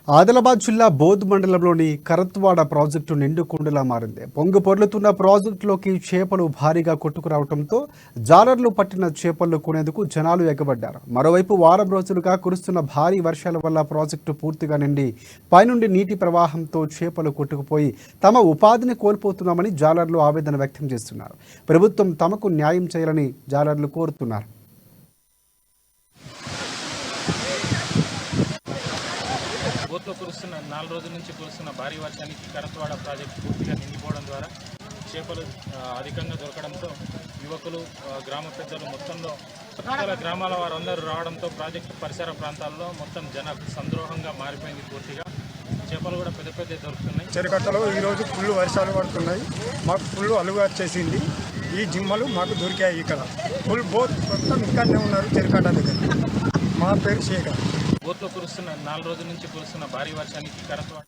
ఆదిలాబాద్ జిల్లా బోధ్ మండలంలోని కరత్వాడ ప్రాజెక్టు నిండు కుండలా మారింది. పొంగు పొర్లుతున్న ప్రాజెక్టులోకి చేపలు భారీగా కొట్టుకురావడంతో జాలర్లు పట్టిన చేపలు కొనేందుకు జనాలు ఎగబడ్డారు. మరోవైపు వారం రోజులుగా కురుస్తున్న భారీ వర్షాల వల్ల ప్రాజెక్టు పూర్తిగా నిండి పైనుండి నీటి ప్రవాహంతో చేపలు కొట్టుకుపోయి తమ ఉపాధిని కోల్పోతున్నామని జాలర్లు ఆవేదన వ్యక్తం చేస్తున్నారు. ప్రభుత్వం తమకు న్యాయం చేయాలని జాలర్లు కోరుతున్నారు. బోత్లో కురుస్తున్న 4 రోజుల నుంచి కురుస్తున్న భారీ వర్షానికి కరత్వాడ ప్రాజెక్టు పూర్తిగా నిండిపోవడం ద్వారా చేపలు అధికంగా దొరకడంతో యువకులు గ్రామ పెద్దలు మొత్తంలో చుట్టుపక్కల గ్రామాల వారందరూ రావడంతో ప్రాజెక్టు పరిసర ప్రాంతాల్లో మొత్తం జన సంద్రోహంగా మారిపోయింది. పూర్తిగా చేపలు కూడా పెద్ద పెద్ద దొరుకుతున్నాయి. చెరుకట్టలో ఈరోజు ఫుల్ వర్షాలు పడుతున్నాయి. మాకు ఫుల్ అలుగు వచ్చేసింది. ఈ జిమ్మలు మాకు దొరికాయి. ఇక్కడ ఫుల్ బోత్ మొత్తం ఇక్కడనే ఉన్నారు చెరుకట్ట దగ్గర. మా పేరు శేఖర్. బోత్లో కురుస్తున్న 4 రోజుల నుంచి కురుస్తున్న భారీ వర్షానికి కరత్వాడ